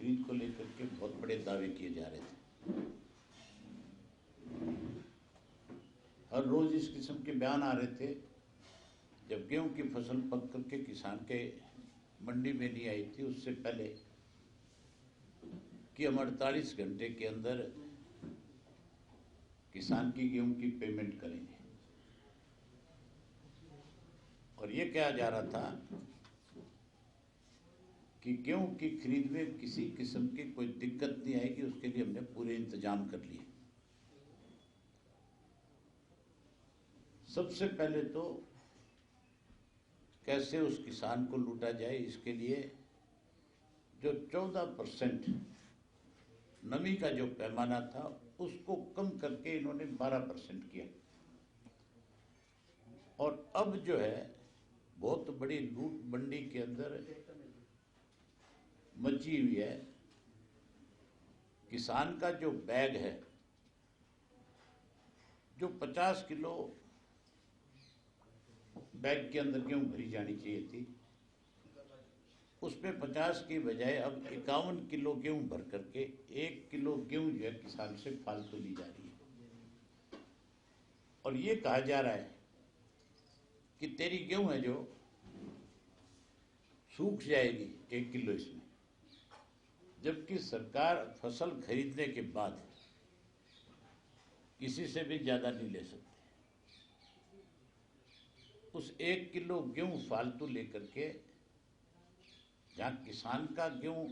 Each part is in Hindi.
खरीद को लेकर के बहुत बड़े दावे किए जा रहे थे। हर रोज इस किस्म के बयान आ रहे थे। जब गेहूं की फसल पक करके किसान के मंडी में नहीं आई थी, उससे पहले कि हम 48 घंटे के अंदर किसान की गेहूं की पेमेंट करेंगे, और ये कहा जा रहा था कि गेहूं की खरीद में किसी किस्म की कोई दिक्कत नहीं आएगी, उसके लिए हमने पूरे इंतजाम कर लिए। सबसे पहले तो कैसे उस किसान को लूटा जाए, इसके लिए जो 14% नमी का जो पैमाना था उसको कम करके इन्होंने 12% किया। और अब जो है बहुत बड़ी लूट मंडी के अंदर मची हुई है। किसान का जो बैग है, जो 50 किलो बैग के अंदर गेहूं भरी जानी चाहिए थी, उसमें 50 की बजाय अब 51 किलो गेहूं भर करके 1 किलो गेहूं जो है किसान से फालतू ली जा रही है। और ये कहा जा रहा है कि तेरी गेहूं है जो सूख जाएगी 1 किलो इसमें, जबकि सरकार फसल खरीदने के बाद किसी से भी ज्यादा नहीं ले सकती। उस 1 किलो गेहूं फालतू लेकर के जहां किसान का गेहूं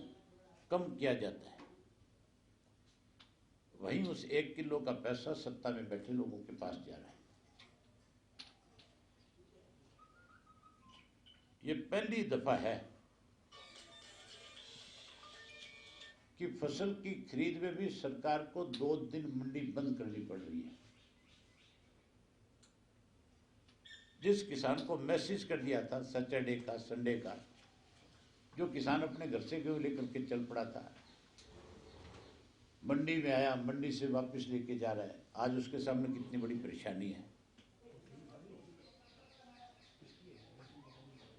कम किया जाता है, वहीं उस 1 किलो का पैसा सत्ता में बैठे लोगों के पास जा रहा है। ये पहली दफा है कि फसल की खरीद में भी सरकार को 2 दिन मंडी बंद करनी पड़ रही है। जिस किसान को मैसेज कर दिया था सैटरडे का, संडे का, जो किसान अपने घर से गेहूं लेकर के चल पड़ा था, मंडी में आया, मंडी से वापस लेके जा रहा है, आज उसके सामने कितनी बड़ी परेशानी है।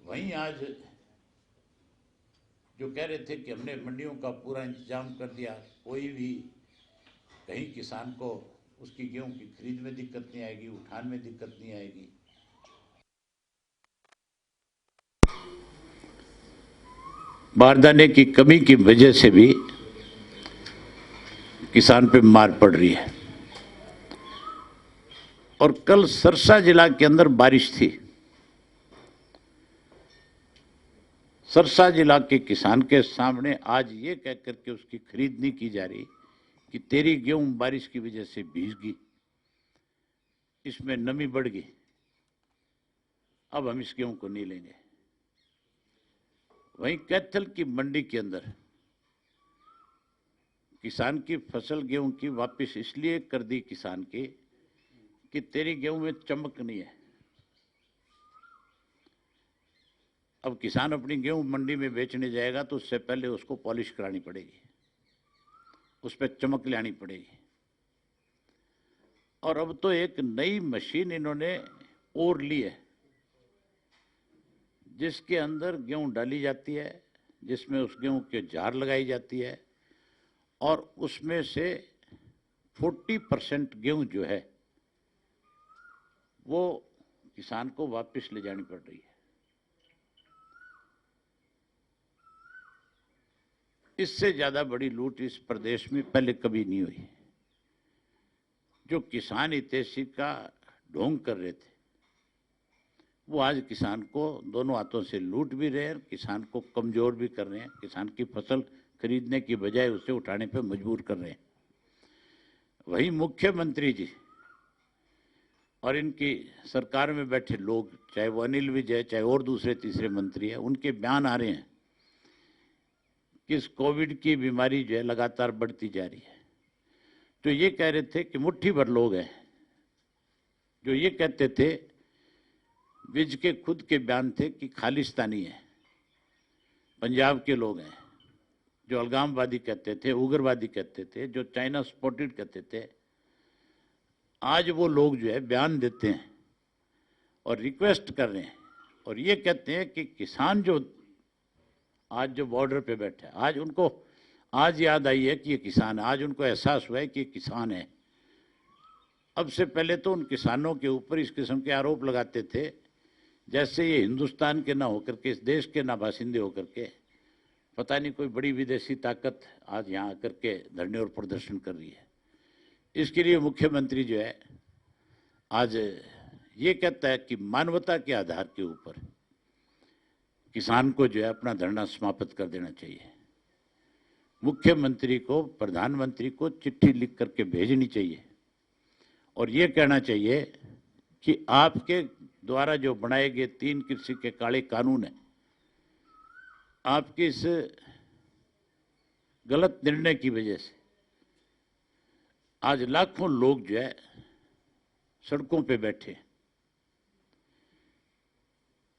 वहीं आज जो कह रहे थे कि हमने मंडियों का पूरा इंतजाम कर दिया, कोई भी कहीं किसान को उसकी गेहूं की खरीद में दिक्कत नहीं आएगी, उठान में दिक्कत नहीं आएगी। बारदाने की कमी की वजह से भी किसान पे मार पड़ रही है। और कल सरसा जिला के अंदर बारिश थी। सरसा जिला के किसान के सामने आज ये कह करके उसकी खरीद नहीं की जा रही कि तेरी गेहूं बारिश की वजह से भीग गई, इसमें नमी बढ़ गई, अब हम इस गेहूं को नहीं लेंगे। वहीं कैथल की मंडी के अंदर किसान की फसल गेहूं की वापस इसलिए कर दी किसान की कि तेरी गेहूं में चमक नहीं है। अब किसान अपनी गेहूं मंडी में बेचने जाएगा तो उससे पहले उसको पॉलिश करानी पड़ेगी, उस पर चमक लानी पड़ेगी। और अब तो एक नई मशीन इन्होंने और ली है, जिसके अंदर गेहूं डाली जाती है, जिसमें उस गेहूं के जार लगाई जाती है, और उसमें से 40% गेहूं जो है वो किसान को वापस ले जानी पड़ रही है। इससे ज्यादा बड़ी लूट इस प्रदेश में पहले कभी नहीं हुई। जो किसान हितैषी का ढोंग कर रहे थे, वो आज किसान को दोनों हाथों से लूट भी रहे हैं, किसान को कमजोर भी कर रहे हैं, किसान की फसल खरीदने की बजाय उसे उठाने पर मजबूर कर रहे हैं। वहीं मुख्यमंत्री जी और इनकी सरकार में बैठे लोग, चाहे वो अनिल विज है, चाहे और दूसरे तीसरे मंत्री हैं, उनके बयान आ रहे हैं कि इस कोविड की बीमारी जो है लगातार बढ़ती जा रही है। तो ये कह रहे थे कि मुट्ठी भर लोग हैं जो ये कहते थे, विज के खुद के बयान थे कि खालिस्तानी है, पंजाब के लोग हैं जो अलगामवादी कहते थे, उग्रवादी कहते थे, जो चाइना सपोर्टेड कहते थे। आज वो लोग जो है बयान देते हैं और रिक्वेस्ट कर रहे हैं और ये कहते हैं कि किसान जो आज जो बॉर्डर पे बैठे हैं, आज उनको आज याद आई है कि ये किसान है, आज उनको एहसास हुआ है कि ये किसान है। अब से पहले तो उन किसानों के ऊपर इस किस्म के आरोप लगाते थे जैसे ये हिंदुस्तान के ना होकर के, इस देश के ना बासिंदे होकर के पता नहीं कोई बड़ी विदेशी ताकत आज यहाँ आकर के धरने और प्रदर्शन कर रही है। इसके लिए मुख्यमंत्री जो है आज ये कहता है कि मानवता के आधार के ऊपर किसान को जो है अपना धरना समाप्त कर देना चाहिए। मुख्यमंत्री को, प्रधानमंत्री को चिट्ठी लिख करके भेजनी चाहिए और ये कहना चाहिए कि आपके द्वारा जो बनाए गए 3 कृषि के काले कानून हैं, आपके इस गलत निर्णय की वजह से आज लाखों लोग जो है सड़कों पे बैठे हैं।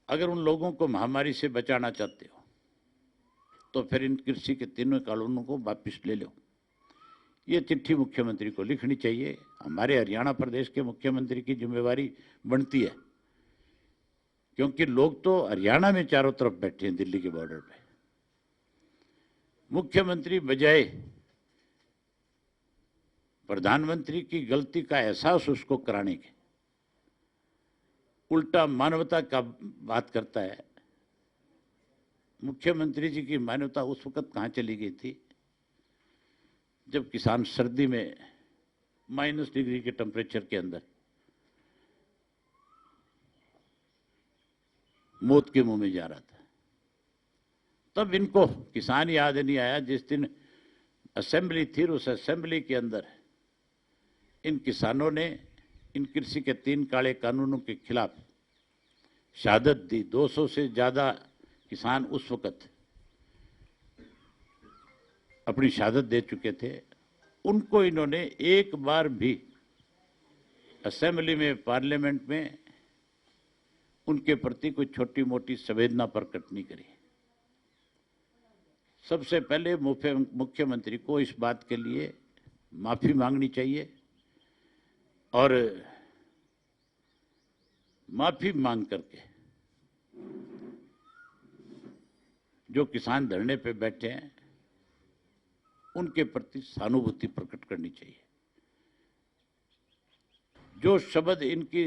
अगर उन लोगों को महामारी से बचाना चाहते हो तो फिर इन कृषि के 3 कानूनों को वापस ले लो। ये चिट्ठी मुख्यमंत्री को लिखनी चाहिए। हमारे हरियाणा प्रदेश के मुख्यमंत्री की जिम्मेवारी बनती है, क्योंकि लोग तो हरियाणा में चारों तरफ बैठे हैं, दिल्ली के बॉर्डर पे। मुख्यमंत्री बजाय प्रधानमंत्री की गलती का एहसास उसको कराने के उल्टा मानवता का बात करता है। मुख्यमंत्री जी की मानवता उस वक्त कहां चली गई थी जब किसान सर्दी में -डिग्री के टेम्परेचर के अंदर मौत के मुंह में जा रहा था। तब इनको किसान याद नहीं आया जिस दिन असेंबली थी, उस असेंबली के अंदर इन किसानों ने इन कृषि के 3 काले कानूनों के खिलाफ शहादत दी। 200 से ज्यादा किसान उस वक्त अपनी शहादत दे चुके थे। उनको इन्होंने एक बार भी असेंबली में, पार्लियामेंट में उनके प्रति कोई छोटी मोटी संवेदना प्रकट नहीं करी। सबसे पहले मुख्यमंत्री को इस बात के लिए माफी मांगनी चाहिए और माफी मांग करके जो किसान धरने पे बैठे हैं उनके प्रति सहानुभूति प्रकट करनी चाहिए। जो शब्द इनकी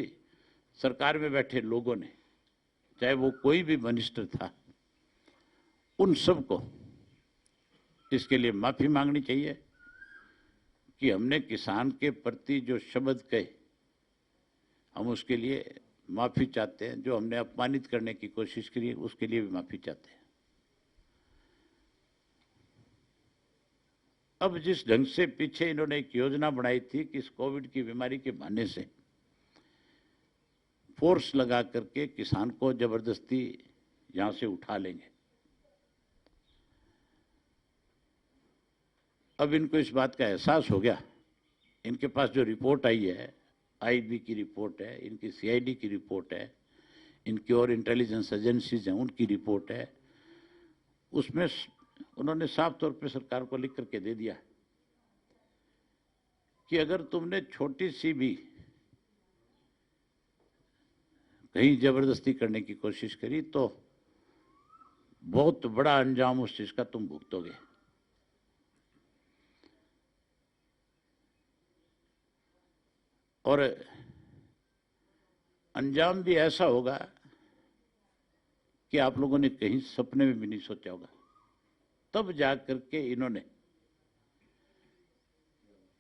सरकार में बैठे लोगों ने, चाहे वो कोई भी मिनिस्टर था, उन सबको इसके लिए माफी मांगनी चाहिए कि हमने किसान के प्रति जो शब्द कहे हम उसके लिए माफी चाहते हैं। जो हमने अपमानित करने की कोशिश करी उसके लिए भी माफी चाहते हैं। अब जिस ढंग से पीछे इन्होंने एक योजना बनाई थी कि इस कोविड की बीमारी के बहाने से फोर्स लगा करके किसान को जबरदस्ती यहां से उठा लेंगे, अब इनको इस बात का एहसास हो गया। इनके पास जो रिपोर्ट आई है, आईबी की रिपोर्ट है, इनकी सीआईडी की रिपोर्ट है, इनकी और इंटेलिजेंस एजेंसीज हैं उनकी रिपोर्ट है, उसमें उन्होंने साफ तौर पे सरकार को लिख करके दे दिया कि अगर तुमने छोटी सी भी कहीं जबरदस्ती करने की कोशिश करी तो बहुत बड़ा अंजाम उस चीज का तुम भुगतोगे। और अंजाम भी ऐसा होगा कि आप लोगों ने कहीं सपने में भी नहीं सोचा होगा। तब जाकर के इन्होंने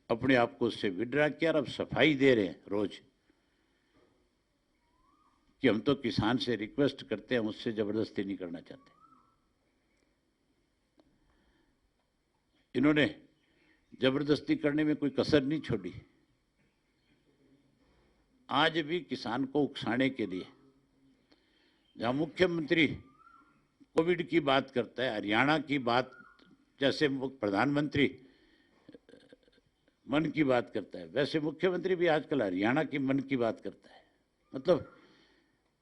अपने आप को उससे विड्रा किया और अब सफाई दे रहे हैं रोज कि हम तो किसान से रिक्वेस्ट करते हैं, उससे जबरदस्ती नहीं करना चाहते। इन्होंने जबरदस्ती करने में कोई कसर नहीं छोड़ी। आज भी किसान को उकसाने के लिए जहां मुख्यमंत्री कोविड की बात करता है, हरियाणा की बात, जैसे प्रधानमंत्री मन की बात करता है, वैसे मुख्यमंत्री भी आजकल हरियाणा की मन की बात करता है। मतलब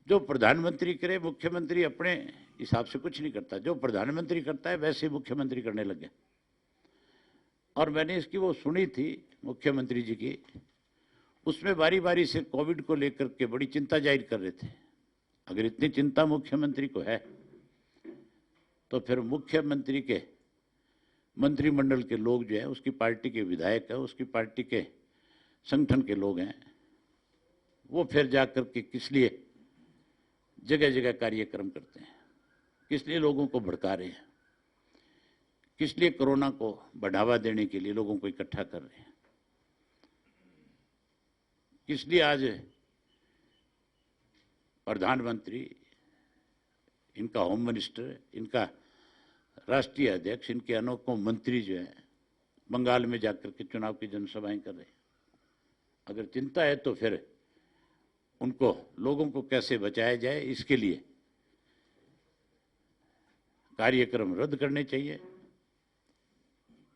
जो प्रधानमंत्री करे, मुख्यमंत्री अपने हिसाब से कुछ नहीं करता। जो प्रधानमंत्री करता है वैसे मुख्यमंत्री करने लगे। और मैंने इसकी वो सुनी थी मुख्यमंत्री जी की, उसमें बारी बारी से कोविड को लेकर के बड़ी चिंता जाहिर कर रहे थे। अगर इतनी चिंता मुख्यमंत्री को है तो फिर मुख्यमंत्री के मंत्रिमंडल के लोग जो है, उसकी पार्टी के विधायक है, उसकी पार्टी के संगठन के लोग हैं, वो फिर जाकर के किस लिए जगह जगह कार्यक्रम करते हैं, किस लिए लोगों को भड़का रहे हैं, किस लिए कोरोना को बढ़ावा देने के लिए लोगों को इकट्ठा कर रहे हैं, किस लिए आज प्रधानमंत्री, इनका होम मिनिस्टर, इनका राष्ट्रीय अध्यक्ष, इनके अनेकों मंत्री जो है बंगाल में जाकर के चुनाव की जनसभाएं कर रहे हैं। अगर चिंता है तो फिर उनको, लोगों को कैसे बचाया जाए, इसके लिए कार्यक्रम रद्द करने चाहिए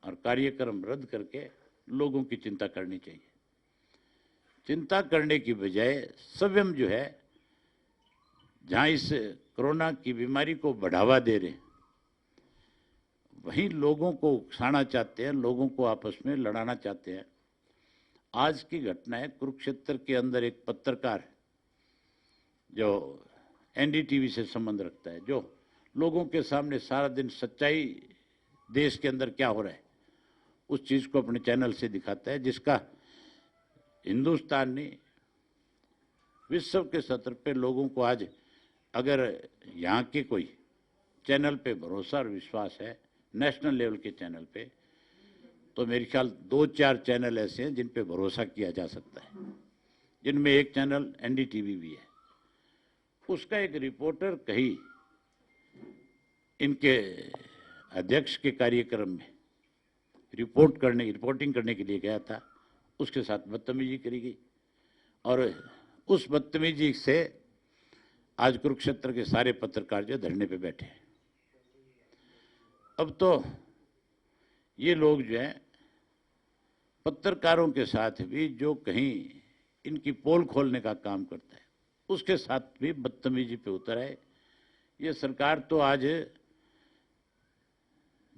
और कार्यक्रम रद्द करके लोगों की चिंता करनी चाहिए। चिंता करने की बजाय स्वयं जो है, जहां इस कोरोना की बीमारी को बढ़ावा दे रहे हैं, वहीं लोगों को उकसाना चाहते हैं, लोगों को आपस में लड़ाना चाहते हैं। आज की घटना है, कुरुक्षेत्र के अंदर एक पत्रकार जो एनडीटीवी से संबंध रखता है, जो लोगों के सामने सारा दिन सच्चाई देश के अंदर क्या हो रहा है उस चीज को अपने चैनल से दिखाता है, जिसका हिंदुस्तान ने विश्व के स्तर पे लोगों को आज, अगर यहाँ के कोई चैनल पे भरोसा और विश्वास है नेशनल लेवल के चैनल पे, तो मेरे ख्याल 2-4 चैनल ऐसे हैं जिन पे भरोसा किया जा सकता है, जिनमें एक चैनल एनडीटीवी भी है। उसका एक रिपोर्टर कहीं इनके अध्यक्ष के कार्यक्रम में रिपोर्टिंग करने के लिए गया था, उसके साथ बदतमीजी करी गई और उस बदतमीजी से आज कुरुक्षेत्र के सारे पत्रकार जो धरने पे बैठे हैं। अब तो ये लोग जो है पत्रकारों के साथ भी जो कहीं इनकी पोल खोलने का काम करता है, उसके साथ भी बदतमीजी पे उतर आए। ये सरकार तो आज,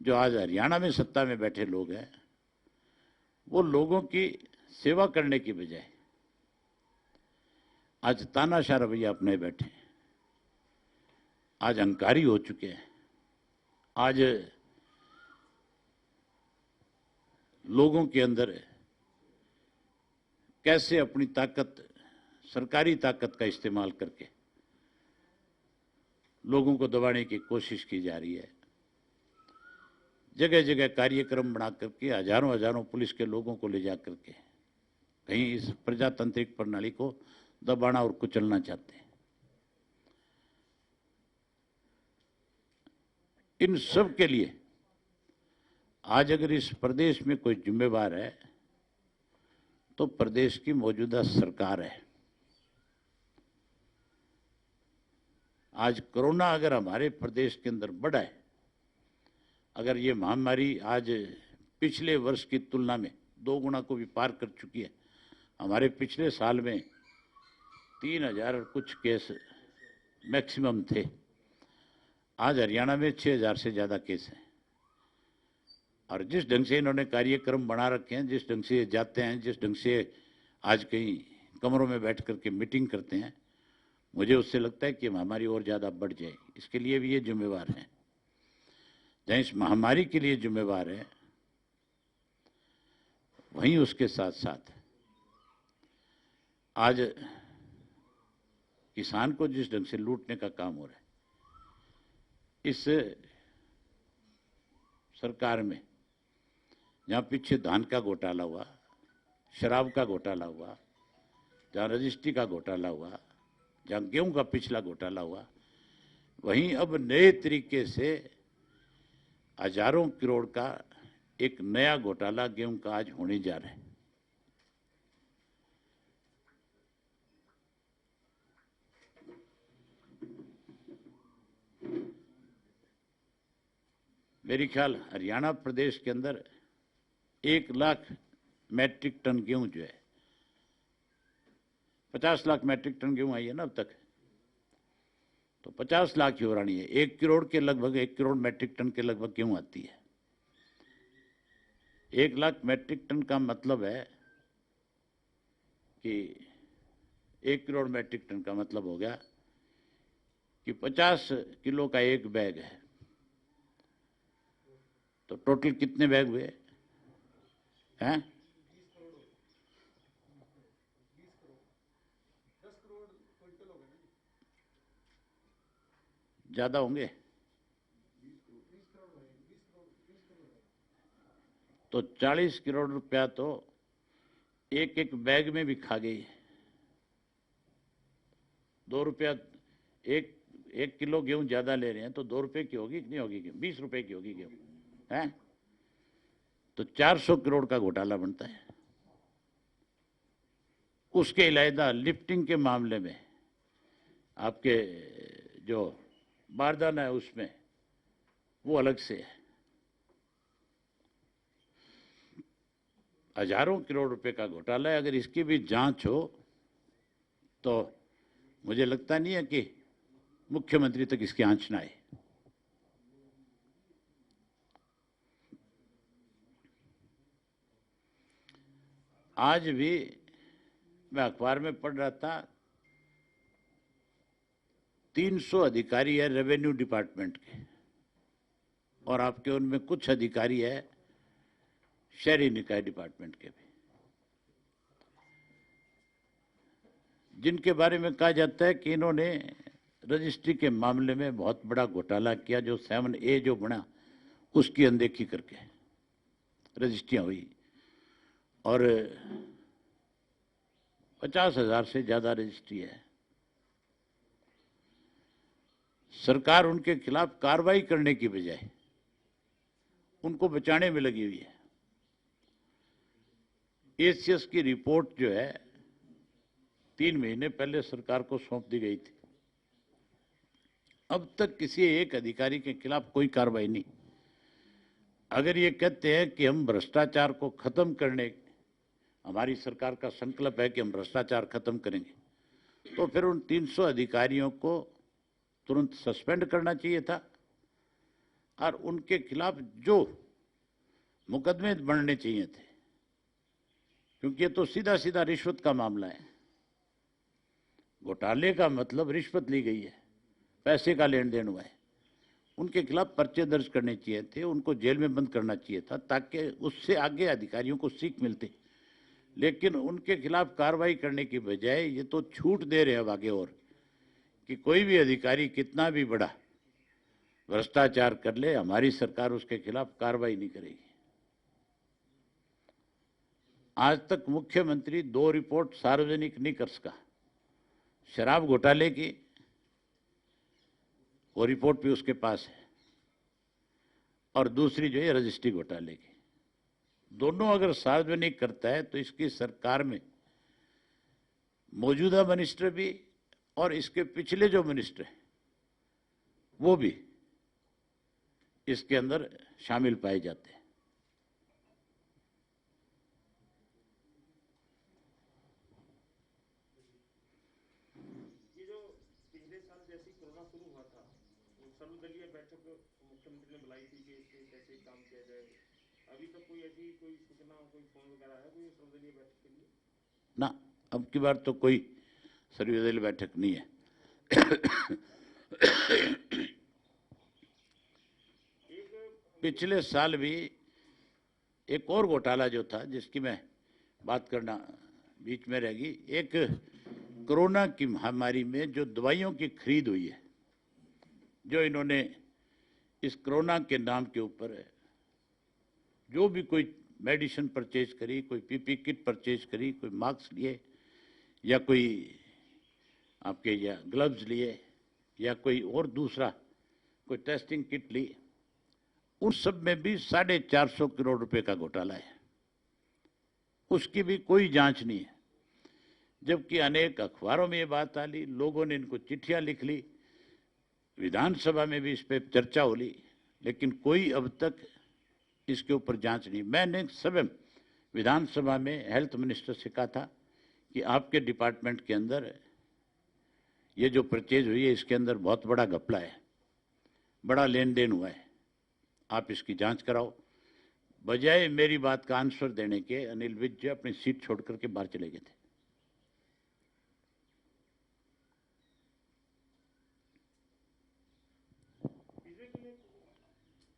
जो आज हरियाणा में सत्ता में बैठे लोग हैं, वो लोगों की सेवा करने की बजाय आज तानाशाह रवैया अपने बैठे हैं, आज अहंकारी हो चुके हैं। आज लोगों के अंदर कैसे अपनी ताकत, सरकारी ताकत का इस्तेमाल करके लोगों को दबाने की कोशिश की जा रही है। जगह जगह कार्यक्रम बना करके हजारों हजारों पुलिस के लोगों को ले जा करके कहीं इस प्रजातांत्रिक प्रणाली को दबाना और कुचलना चाहते हैं। इन सब के लिए आज अगर इस प्रदेश में कोई जिम्मेवार है तो प्रदेश की मौजूदा सरकार है। आज कोरोना अगर हमारे प्रदेश के अंदर बढ़ा है, अगर ये महामारी आज पिछले वर्ष की तुलना में 2 गुना को भी पार कर चुकी है, हमारे पिछले साल में 3000 और कुछ केस मैक्सिमम थे, आज हरियाणा में 6000 से ज़्यादा केस हैं। और जिस ढंग से इन्होंने कार्यक्रम बना रखे हैं, जिस ढंग से जाते हैं, जिस ढंग से आज कई कमरों में बैठ करके मीटिंग करते हैं, मुझे उससे लगता है कि महामारी और ज़्यादा बढ़ जाए। इसके लिए भी ये जिम्मेवार हैं। जहाँ इस महामारी के लिए जिम्मेवार है, वहीं उसके साथ साथ आज किसान को जिस ढंग से लूटने का काम हो रहा है, इस सरकार में जहाँ पीछे धान का घोटाला हुआ, शराब का घोटाला हुआ, जहाँ रजिस्ट्री का घोटाला हुआ, जहाँ गेहूं का पिछला घोटाला हुआ, वहीं अब नए तरीके से हजारों करोड़ का एक नया घोटाला गेहूं का आज होने जा रहा है। मेरी ख्याल हरियाणा प्रदेश के अंदर 1 लाख मैट्रिक टन गेहूं जो है, 50 लाख मैट्रिक टन गेहूं आई है ना अब तक, तो 50 लाख ही हो रही है। 1 करोड़ के लगभग, 1 करोड़ मैट्रिक टन के लगभग गेहूं आती है। 1 लाख मैट्रिक टन का मतलब है कि 1 करोड़ मैट्रिक टन का मतलब हो गया कि 50 किलो का एक बैग है, तो टोटल कितने बैग हुए हैं? 10 करोड़ हो गए। ज्यादा होंगे तो 40 करोड़ रुपया तो एक एक बैग में भी खा गई है। 2 रुपया एक 1 किलो गेहूं ज्यादा ले रहे हैं तो 2 रुपए की होगी कि नहीं होगी? 20 रुपए की होगी गेहूं है तो 400 करोड़ का घोटाला बनता है। उसके अलावा लिफ्टिंग के मामले में आपके जो बारदाना है उसमें वो अलग से है। हजारों करोड़ रुपए का घोटाला है। अगर इसकी भी जांच हो तो मुझे लगता नहीं है कि मुख्यमंत्री तक इसकी आंच ना आए। आज भी मैं अखबार में पढ़ रहा था 300 अधिकारी है रेवेन्यू डिपार्टमेंट के और आपके उनमें कुछ अधिकारी है शहरी निकाय डिपार्टमेंट के भी, जिनके बारे में कहा जाता है कि इन्होंने रजिस्ट्री के मामले में बहुत बड़ा घोटाला किया। जो 7A जो बना उसकी अनदेखी करके रजिस्ट्रियां हुई और 50,000 से ज्यादा रजिस्ट्री है। सरकार उनके खिलाफ कार्रवाई करने की बजाय उनको बचाने में लगी हुई है। एसीएस की रिपोर्ट जो है 3 महीने पहले सरकार को सौंप दी गई थी। अब तक किसी एक अधिकारी के खिलाफ कोई कार्रवाई नहीं। अगर ये कहते हैं कि हम भ्रष्टाचार को खत्म करने, हमारी सरकार का संकल्प है कि हम भ्रष्टाचार खत्म करेंगे, तो फिर उन 300 अधिकारियों को तुरंत सस्पेंड करना चाहिए था और उनके खिलाफ जो मुकदमे बनने चाहिए थे, क्योंकि ये तो सीधा सीधा रिश्वत का मामला है। घोटाले का मतलब रिश्वत ली गई है, पैसे का लेन देन हुआ है। उनके खिलाफ पर्चे दर्ज करने चाहिए थे, उनको जेल में बंद करना चाहिए था ताकि उससे आगे अधिकारियों को सीख मिलती। लेकिन उनके खिलाफ कार्रवाई करने की बजाय ये तो छूट दे रहे हैं आगे और कि कोई भी अधिकारी कितना भी बड़ा भ्रष्टाचार कर ले, हमारी सरकार उसके खिलाफ कार्रवाई नहीं करेगी। आज तक मुख्यमंत्री 2 रिपोर्ट सार्वजनिक नहीं कर सका। शराब घोटाले की वो रिपोर्ट भी उसके पास है और दूसरी जो है रजिस्ट्री घोटाले की। दोनों अगर सार्वजनिक करता है तो इसकी सरकार में मौजूदा मिनिस्टर भी और इसके पिछले जो मिनिस्टर हैं वो भी इसके अंदर शामिल पाए जाते हैं। ये जो पिछले साल जैसे कोरोना शुरू हुआ था, तो सर्वदलीय बैठक मुख्यमंत्री ने बुलाई थी कि इस पे कैसे काम किया जाए। अभी तक कोई ऐसी कोई सूचना, कोई फोन वगैरह है कोई सर्वदलीय बैठक के लिए? ना, अब की बार तो कोई सर्वदलीय बैठक नहीं है। पिछले साल भी एक और घोटाला जो था जिसकी मैं बात करना बीच में रहेगी, एक कोरोना की महामारी में जो दवाइयों की खरीद हुई है, जो इन्होंने इस कोरोना के नाम के ऊपर जो भी कोई मेडिसिन परचेज करी, कोई पीपी किट परचेज करी, कोई मास्क लिए या कोई आपके या ग्लव्स लिए या कोई और दूसरा कोई टेस्टिंग किट ली, उन सब में भी 450 करोड़ रुपए का घोटाला है। उसकी भी कोई जांच नहीं है। जबकि अनेक अखबारों में ये बात आ ली, लोगों ने इनको चिट्ठियां लिख ली, विधानसभा में भी इस पर चर्चा हो ली, लेकिन कोई अब तक इसके ऊपर जांच नहीं। मैंने स्वयं विधानसभा में हेल्थ मिनिस्टर से कहा था कि आपके डिपार्टमेंट के अंदर ये जो परचेज हुई है इसके अंदर बहुत बड़ा घपला है, बड़ा लेन देन हुआ है, आप इसकी जांच कराओ। बजाय मेरी बात का आंसर देने के अनिल विज जी अपनी सीट छोड़ करके बाहर चले गए थे।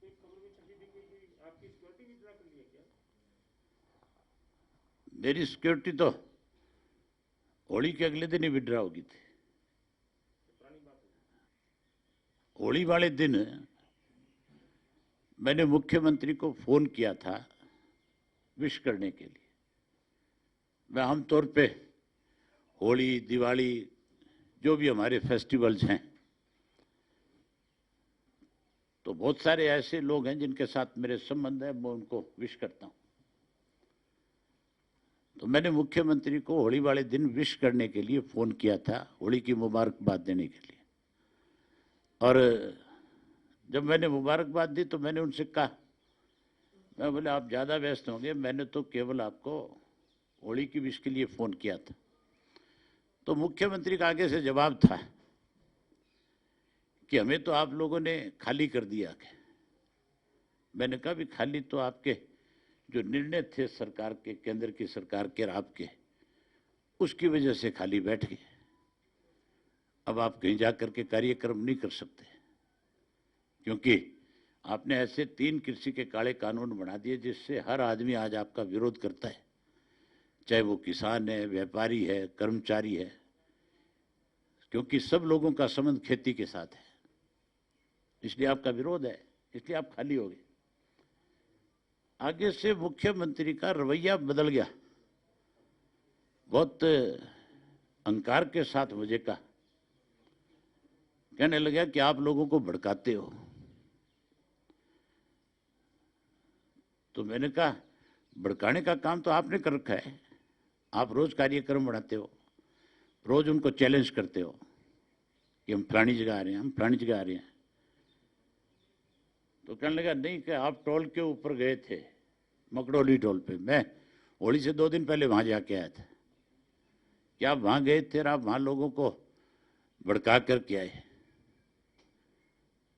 तो एक खबर में छपी थी कि आपकी सिक्योरिटी विड्रॉ कर लिया क्या? मेरी सिक्योरिटी तो होली के अगले दिन ही विड्रॉ होगी थी। पुरानी बात होगी। होली वाले दिन मैंने मुख्यमंत्री को फोन किया था विश करने के लिए। मैं आमतौर पे होली, दिवाली, जो भी हमारे फेस्टिवल्स हैं, तो बहुत सारे ऐसे लोग हैं जिनके साथ मेरे संबंध है, मैं उनको विश करता हूं। तो मैंने मुख्यमंत्री को होली वाले दिन विश करने के लिए फोन किया था, होली की मुबारकबाद देने के लिए। और जब मैंने मुबारकबाद दी तो मैंने उनसे कहा, मैं बोले आप ज़्यादा व्यस्त होंगे, मैंने तो केवल आपको होली की विश के लिए फ़ोन किया था। तो मुख्यमंत्री का आगे से जवाब था कि हमें तो आप लोगों ने खाली कर दिया। मैंने कहा भी खाली तो आपके जो निर्णय थे सरकार के, केंद्र की सरकार के और आपके, उसकी वजह से खाली बैठ गए। अब आप कहीं जाकर के कार्यक्रम नहीं कर सकते, क्योंकि आपने ऐसे 3 कृषि के काले कानून बना दिए जिससे हर आदमी आज आपका विरोध करता है, चाहे वो किसान है, व्यापारी है, कर्मचारी है, क्योंकि सब लोगों का संबंध खेती के साथ है। इसलिए आपका विरोध है, इसलिए आप खाली हो गए। आगे से मुख्यमंत्री का रवैया बदल गया, बहुत अहंकार के साथ मुझे कहा, कहने लगा कि आप लोगों को भड़काते हो। तो मैंने कहा भड़काने का काम तो आपने कर रखा है, आप रोज कार्यक्रम बनाते हो, रोज उनको चैलेंज करते हो कि हम फलानी जगह आ रहे हैं, हम फलानी जगह आ रहे हैं। तो कहने लगा नहीं कि आप टोल के ऊपर गए थे, मकड़ोली टोल पे, मैं होली से 2 दिन पहले वहां जाके आया था, क्या आप वहां गए थे और आप वहां लोगों को भड़का कर के आए?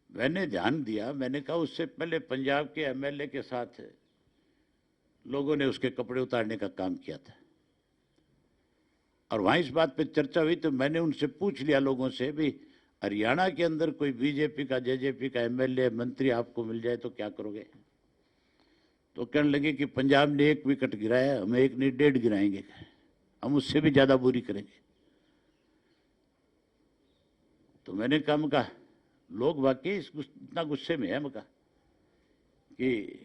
मैंने ध्यान दिया, मैंने कहा उससे पहले पंजाब के एमएलए के साथ लोगों ने उसके कपड़े उतारने का काम किया था, और वहां इस बात पे चर्चा हुई। तो मैंने उनसे पूछ लिया लोगों से, भी हरियाणा के अंदर कोई बीजेपी का, जेजेपी का एमएलए, मंत्री आपको मिल जाए तो क्या करोगे? तो कहने लगे कि पंजाब ने 1 विकेट गिराया, हम 1 नहीं 1.5 गिराएंगे, हम उससे भी ज्यादा बुरी करेंगे। तो मैंने कहा लोग वाकई इतना गुस्से में है, मैं कहा कि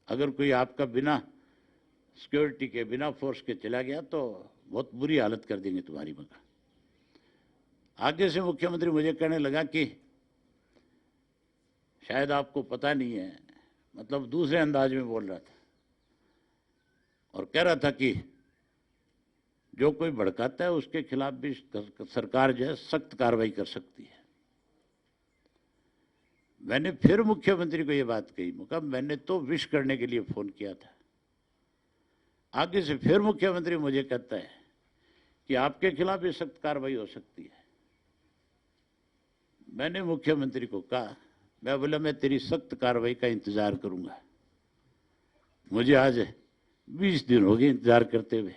अगर कोई आपका बिना सिक्योरिटी के, बिना फोर्स के चला गया तो बहुत बुरी हालत कर देंगे तुम्हारी। मैं कहा आगे से मुख्यमंत्री मुझे कहने लगा कि शायद आपको पता नहीं है, मतलब दूसरे अंदाज में बोल रहा था, और कह रहा था कि जो कोई भड़काता है उसके खिलाफ भी सरकार जो है सख्त कार्रवाई कर सकती है। मैंने फिर मुख्यमंत्री को ये बात कही, मैंने तो विश करने के लिए फोन किया था। आगे से फिर मुख्यमंत्री मुझे कहता है कि आपके खिलाफ भी सख्त कार्रवाई हो सकती है। मैंने मुख्यमंत्री को कहा, मैं बोला मैं तेरी सख्त कार्रवाई का इंतजार करूंगा। मुझे आज 20 दिन हो गए इंतजार करते हुए,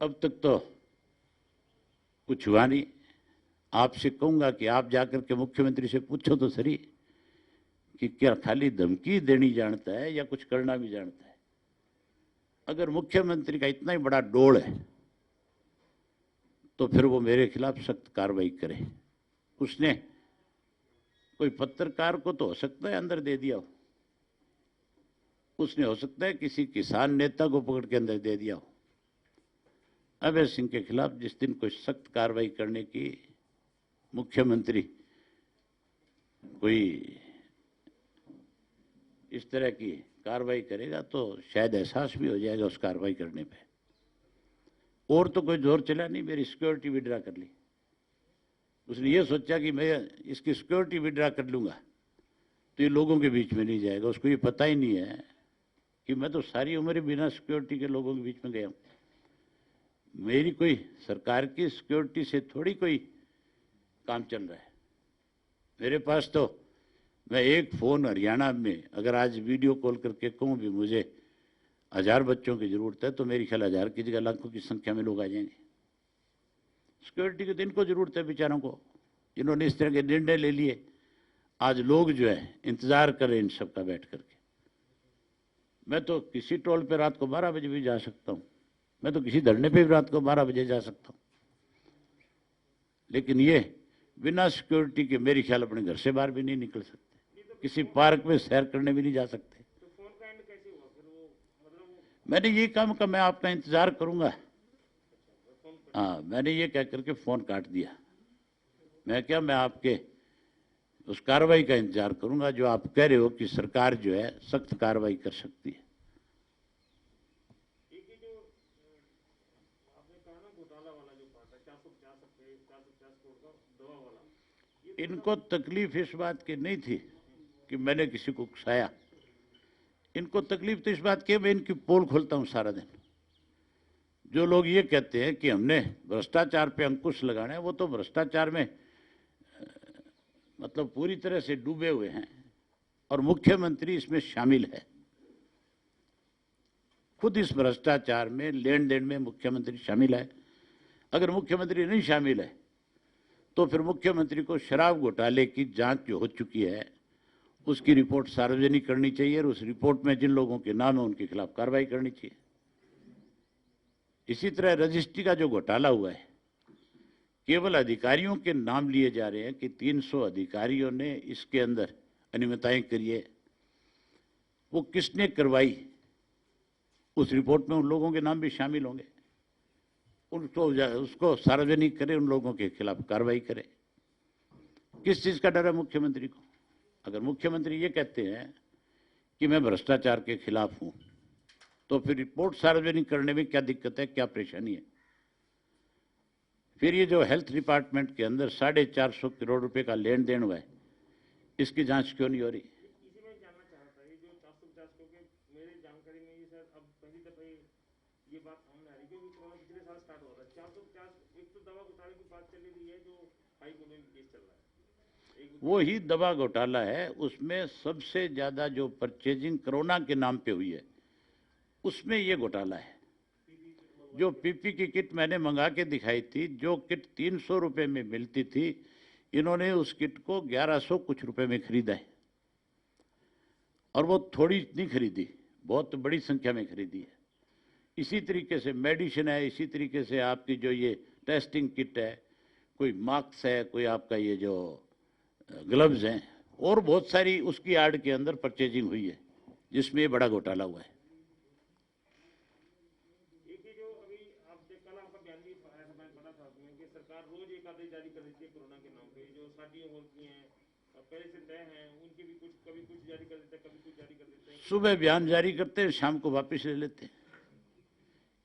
अब तक तो कुछ हुआ नहीं। आपसे कहूंगा कि आप जाकर के मुख्यमंत्री से पूछो तो सही कि क्या खाली धमकी देनी जानता है या कुछ करना भी जानता है। अगर मुख्यमंत्री का इतना ही बड़ा डोल है तो फिर वो मेरे खिलाफ सख्त कार्रवाई करे। उसने कोई पत्रकार को तो हो सकता है अंदर दे दिया हो, उसने हो सकता है किसी किसान नेता को पकड़ के अंदर दे दिया हो। अभय सिंह के खिलाफ जिस दिन कोई सख्त कार्रवाई करने की मुख्यमंत्री कोई इस तरह की कार्रवाई करेगा तो शायद एहसास भी हो जाएगा उस कार्रवाई करने पे। और तो कोई जोर चला नहीं, मेरी सिक्योरिटी विड्रा कर ली। उसने ये सोचा कि मैं इसकी सिक्योरिटी विड्रा कर लूंगा तो ये लोगों के बीच में नहीं जाएगा। उसको ये पता ही नहीं है कि मैं तो सारी उम्र बिना सिक्योरिटी के लोगों के बीच में गया हूं। मेरी कोई सरकार की सिक्योरिटी से थोड़ी कोई काम चल रहा है। मेरे पास तो मैं एक फोन हरियाणा में अगर आज वीडियो कॉल करके कहूँ भी मुझे 1000 बच्चों की जरूरत है तो मेरी ख्याल 1000 की जगह लाखों की संख्या में लोग आ जाएंगे। सिक्योरिटी की तो इनको जरूरत है बेचारों को, जिन्होंने इस तरह के निर्णय ले लिए आज लोग जो है इंतजार कर रहे हैं इन सब का बैठ करके। मैं तो किसी टोल पे रात को 12 बजे भी जा सकता हूं, मैं तो किसी धरने पे भी रात को 12 बजे जा सकता हूं, लेकिन ये बिना सिक्योरिटी के मेरे ख्याल अपने घर से बाहर भी नहीं निकल सकते, किसी पार्क में सैर करने भी नहीं जा सकते। तो फोन का एंड कैसे हुआ फिर? वो मतलब वो मैंने ये काम का मैं आपका इंतजार करूंगा, फोन हाँ मैंने ये कह करके फोन काट दिया। मैं क्या, मैं आपके उस कार्रवाई का इंतजार करूंगा जो आप कह रहे हो कि सरकार जो है सख्त कार्रवाई कर सकती है। एक ही जो आपने कहा ना घोटाला वाला जो पार्ट है 450 करोड़ का दवा वाला, ये इनको तकलीफ इस बात की नहीं थी कि मैंने किसी को उकसाया, इनको तकलीफ तो इस बात की मैं इनकी पोल खोलता हूं सारा दिन। जो लोग ये कहते हैं कि हमने भ्रष्टाचार पे अंकुश लगाना है, वो तो भ्रष्टाचार में मतलब पूरी तरह से डूबे हुए हैं और मुख्यमंत्री इसमें शामिल है। खुद इस भ्रष्टाचार में लेन देन में मुख्यमंत्री शामिल है। अगर मुख्यमंत्री नहीं शामिल है तो फिर मुख्यमंत्री को शराब घोटाले की जांच जो हो चुकी है उसकी रिपोर्ट सार्वजनिक करनी चाहिए और उस रिपोर्ट में जिन लोगों के नाम है उनके खिलाफ कार्रवाई करनी चाहिए। इसी तरह रजिस्ट्री का जो घोटाला हुआ है, केवल अधिकारियों के नाम लिए जा रहे हैं कि 300 अधिकारियों ने इसके अंदर अनियमितताएं करी है। वो किसने करवाई उस रिपोर्ट में उन लोगों के नाम भी शामिल होंगे, उसको सार्वजनिक करें, उन लोगों के खिलाफ कार्रवाई करें। किस चीज का डर है मुख्यमंत्री को? अगर मुख्यमंत्री ये कहते हैं कि मैं भ्रष्टाचार के खिलाफ हूं तो फिर रिपोर्ट सार्वजनिक करने में क्या दिक्कत है, क्या परेशानी है? फिर ये जो हेल्थ डिपार्टमेंट के अंदर 450 करोड़ रुपए का लेन देन हुआ है, इसकी जांच क्यों नहीं हो रही? इसी में जानना चाह रहा था, ये जो 450 करोड़ के मेरी जानकारी में ये सर अब पहली दफा ये बात सामने आ रही है क्योंकि कोरोना पिछले साल स्टार्ट हुआ था। 450 एक तो दवा घोटाले की बात चली रही है जो हाई कोर्ट में केस चल रहा है, एक वो ही दवा घोटाला है, उसमें सबसे ज्यादा जो परचेजिंग कोरोना के नाम पे हुई है उसमें ये घोटाला है। जो पीपी की किट मैंने मंगा के दिखाई थी, जो किट 300 रुपए में मिलती थी, इन्होंने उस किट को 1100 कुछ रुपए में खरीदा है और वो थोड़ी नहीं खरीदी, बहुत बड़ी संख्या में खरीदी है। इसी तरीके से मेडिसिन है, इसी तरीके से आपकी जो ये टेस्टिंग किट है, कोई मास्क है, कोई आपका ये जो ग्लव्स हैं और बहुत सारी उसकी आड़ के अंदर परचेजिंग हुई है जिसमें ये बड़ा घोटाला हुआ है। एक ही जो अभी आप कल आपका बयान भी आया था, मैंने पढ़ा था उसमें कि सरकार रोज एक आदेश जारी कर देती है कोरोना के नाम पे, जो शादियां होती हैं पहले से तय हैं उनकी भी कुछ कभी कुछ जारी कर देते हैं, कभी कुछ जारी कर देते हैं। सुबह बयान जारी करते हैं, शाम को वापस ले लेते हैं।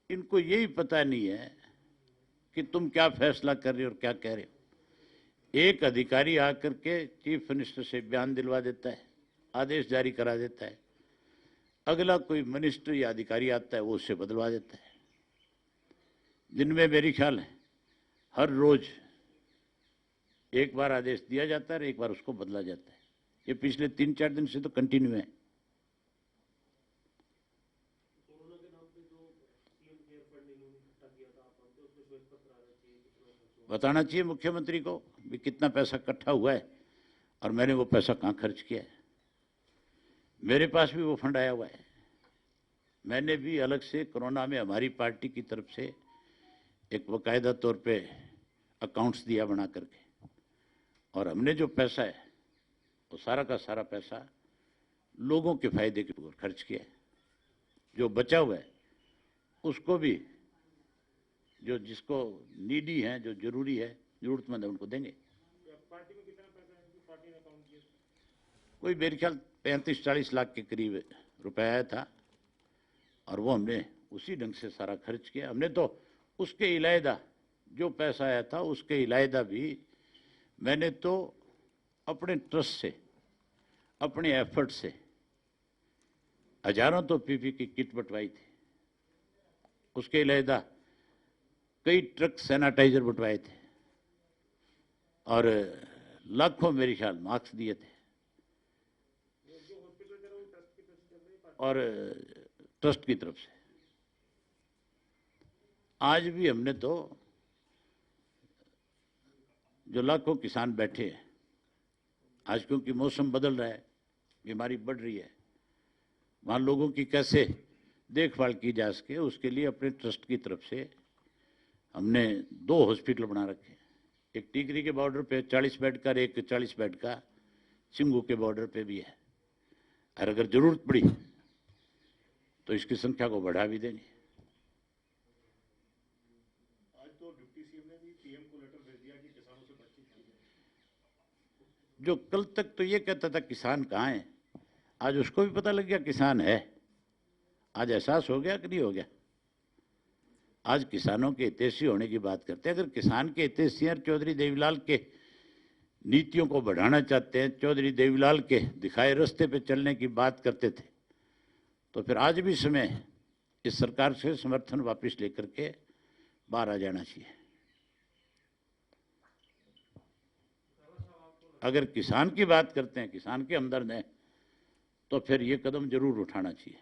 इनको यही पता नहीं है कि तुम क्या फैसला कर रहे हो और क्या कह रहे हो। एक अधिकारी आकर के चीफ मिनिस्टर से बयान दिलवा देता है, आदेश जारी करा देता है, अगला कोई मिनिस्टर या अधिकारी आता है वो उससे बदलवा देता है। दिन में मेरी ख्याल है हर रोज एक बार आदेश दिया जाता है और एक बार उसको बदला जाता है। ये पिछले 3-4 दिन से तो कंटिन्यू है। कोरोना के नाम पे जो सीएम केयर फंड इन्होंने इकट्ठा किया था आप तो उसमें श्वेत पत्र आना चाहिए, कितना खर्च हुआ बताना चाहिए मुख्यमंत्री को भी कितना पैसा इकट्ठा हुआ है और मैंने वो पैसा कहाँ खर्च किया है। मेरे पास भी वो फंड आया हुआ है। मैंने भी अलग से कोरोना में हमारी पार्टी की तरफ से एक बाकायदा तौर पे अकाउंट्स दिया बना करके, और हमने जो पैसा है वो सारा का सारा पैसा लोगों के फायदे के ऊपर खर्च किया है। जो बचा हुआ है उसको भी जो जिसको नीडी है, जो जरूरी है, जरूरतमंद है, उनको देंगे। पार्टी में कितना पैसा है कि पार्टी ने अकाउंट किया? कोई मेरे ख्याल 35-40 लाख के करीब रुपया आया था और वो हमने उसी ढंग से सारा खर्च किया। हमने तो उसके इलायदा जो पैसा आया था उसके इलायदा भी मैंने तो अपने ट्रस्ट से, अपने एफर्ट से हजारों तो पीपी की किट बंटवाई थी, उसके इलायदा कई ट्रक सैनिटाइजर बंटवाए थे और लाखों मेरे ख्याल मास्क दिए थे। जो हॉस्पिटल चल रहा है वो ट्रस्ट की तरफ से चल रही है पार्टी? और ट्रस्ट की तरफ से आज भी हमने तो जो लाखों किसान बैठे हैं आज क्योंकि मौसम बदल रहा है, बीमारी बढ़ रही है, वहाँ लोगों की कैसे देखभाल की जा सके, उसके लिए अपने ट्रस्ट की तरफ से हमने 2 हॉस्पिटल बना रखे हैं। एक टीकरी के बॉर्डर पे 40 बेड का, एक 40 बेड का चिंगू के बॉर्डर पे भी है, और अगर जरूरत पड़ी तो इसकी संख्या को बढ़ा भी देंगे। आज तो डिप्टी सीएम ने भी पीएम को लेटर भेज दिया कि किसानों से बातचीत की जाए। जो कल तक तो ये कहता था किसान कहाँ है, आज उसको भी पता लग गया किसान है। आज एहसास हो गया कि नहीं हो गया? आज किसानों के हितैषी होने की बात करते हैं। अगर किसान के हितैषी हैं, चौधरी देवीलाल के नीतियों को बढ़ाना चाहते हैं, चौधरी देवीलाल के दिखाए रास्ते पे चलने की बात करते थे, तो फिर आज भी समय इस सरकार से समर्थन वापस लेकर के बाहर आ जाना चाहिए। अगर किसान की बात करते हैं, किसान के हमदर्द हैं, तो फिर ये कदम जरूर उठाना चाहिए।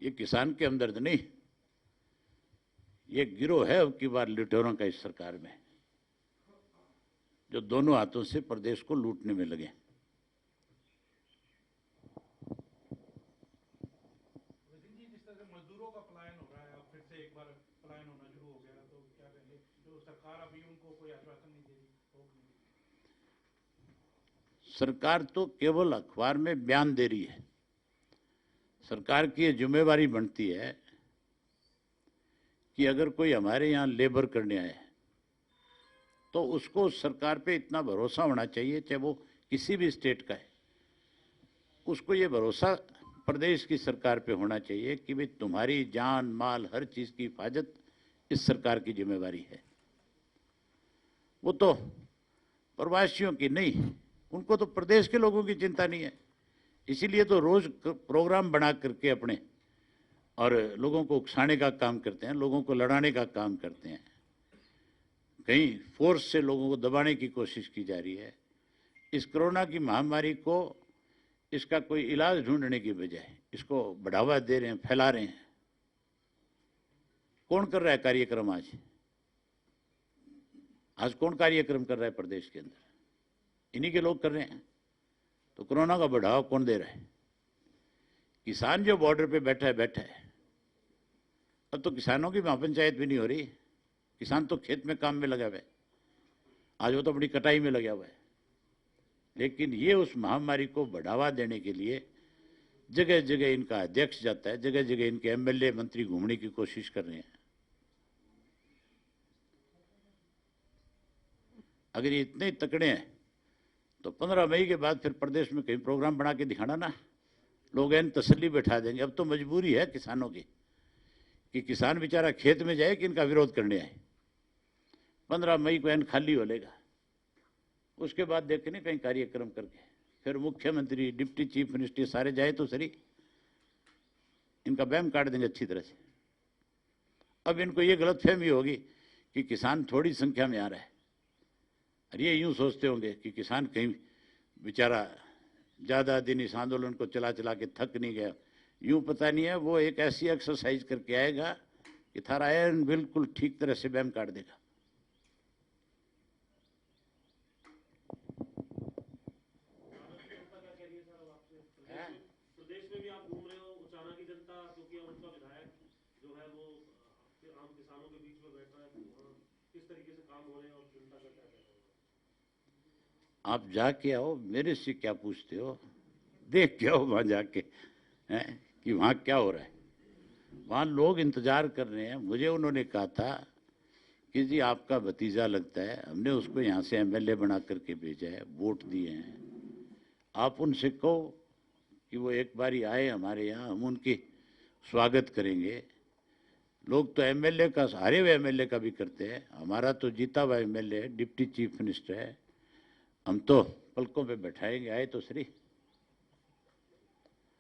ये किसान के हमदर्द नहीं, ये गिरोह है अब की बार लुटेरों का इस सरकार में, जो दोनों हाथों से प्रदेश को लूटने में लगे। जिस तरह से मजदूरों का पलायन हो रहा है, अब फिर से एक बार पलायन होना शुरू हो गया, तो क्या कहेंगे? जो सरकार अभी उनको कोई आश्वासन नहीं दे रही, सरकार तो केवल अखबार में बयान दे रही है। सरकार की ये जिम्मेवारी बनती है कि अगर कोई हमारे यहाँ लेबर करने आए तो उसको सरकार पे इतना भरोसा होना चाहिए, चाहे वो किसी भी स्टेट का है, उसको ये भरोसा प्रदेश की सरकार पे होना चाहिए कि भाई तुम्हारी जान माल हर चीज की हिफाजत इस सरकार की जिम्मेवारी है। वो तो प्रवासियों की नहीं, उनको तो प्रदेश के लोगों की चिंता नहीं है। इसीलिए तो रोज प्रोग्राम बना करके अपने और लोगों को उकसाने का काम करते हैं, लोगों को लड़ाने का काम करते हैं। कहीं फोर्स से लोगों को दबाने की कोशिश की जा रही है। इस कोरोना की महामारी को, इसका कोई इलाज ढूंढने की बजाय इसको बढ़ावा दे रहे हैं, फैला रहे हैं। कौन कर रहा है कार्यक्रम आज? आज कौन कार्यक्रम कर रहा है प्रदेश के अंदर? इन्हीं के लोग कर रहे हैं। तो कोरोना का बढ़ावा कौन दे रहा है? किसान जो बॉर्डर पे बैठा है। अब तो किसानों की महापंचायत भी नहीं हो रही। किसान तो खेत में काम में लगा हुआ है, आज वो तो अपनी कटाई में लगा हुआ है। लेकिन ये उस महामारी को बढ़ावा देने के लिए जगह जगह इनका अध्यक्ष जाता है, जगह जगह इनके एमएलए मंत्री घूमने की कोशिश कर रहे हैं। अगर ये इतने तकड़े हैं तो 15 मई के बाद फिर प्रदेश में कहीं प्रोग्राम बना के दिखाना ना, लोग एन तसल्ली बैठा देंगे। अब तो मजबूरी है किसानों की कि किसान बेचारा खेत में जाए कि इनका विरोध करने आए। 15 मई को एन खाली हो लेगा, उसके बाद देखने कहीं कार्यक्रम करके फिर मुख्यमंत्री डिप्टी चीफ मिनिस्टर सारे जाए तो सही, इनका बैम काट देंगे अच्छी तरह से। अब इनको ये गलतफहमी होगी कि किसान थोड़ी संख्या में आ रहा है, और ये यूं सोचते होंगे कि किसान कहीं बेचारा ज़्यादा दिन इस आंदोलन को चला चला के थक नहीं गया। यूं पता नहीं है, वो एक ऐसी एक्सरसाइज करके आएगा कि थारा आयरन बिल्कुल ठीक तरह से बैम काट देगा। प्रदेश में भी आप घूम रहे हो, उचाना की जनता क्योंकि उनका विधायक जो है वो आम किसानों के बीच में बैठ रहा है, किस तरीके से काम हो रहे हैं और जनता का क्या कहना है? आप जाके आओ, मेरे से क्या पूछते हो? देख के आओ वहां जाके हैं कि वहां क्या हो रहा है। वहां लोग इंतजार कर रहे हैं। मुझे उन्होंने कहा था कि जी आपका भतीजा लगता है, हमने उसको यहाँ से एमएलए बना करके भेजा है, वोट दिए हैं, आप उनसे कहो कि वो एक बारी आए हमारे यहाँ, हम उनकी स्वागत करेंगे। लोग तो एमएलए का, हारे हुए एमएलए का भी करते हैं, हमारा तो जीता हुआ एमएलए है, डिप्टी चीफ मिनिस्टर है, हम तो पलकों पे बैठाएंगे, आए तो सही।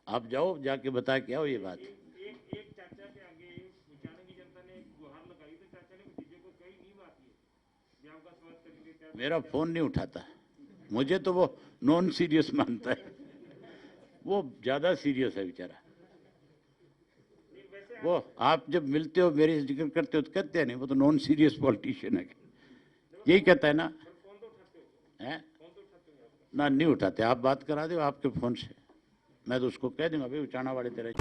आप जाओ, जाके बता के आओ ये बात। एक चाचा के आगे उचाना की जनता ने गुहार लगाई तो चाचा ने भतीजे को कही नहीं बात ये आपका स्वागत करेंगे। मेरा फोन नहीं उठाता, मुझे तो वो नॉन सीरियस मानता है, वो ज्यादा सीरियस है बेचारा। वो आप जब मिलते हो मेरे से जिक्र करते हो तो कहते हैं नहीं वो तो नॉन सीरियस पॉलिटिशियन है, यही कहता है ना। हैं ना नहीं उठाते, आप बात करा दो आपके फोन से, मैं तो उसको कह दूंगा भाई उचाना वाले तेरे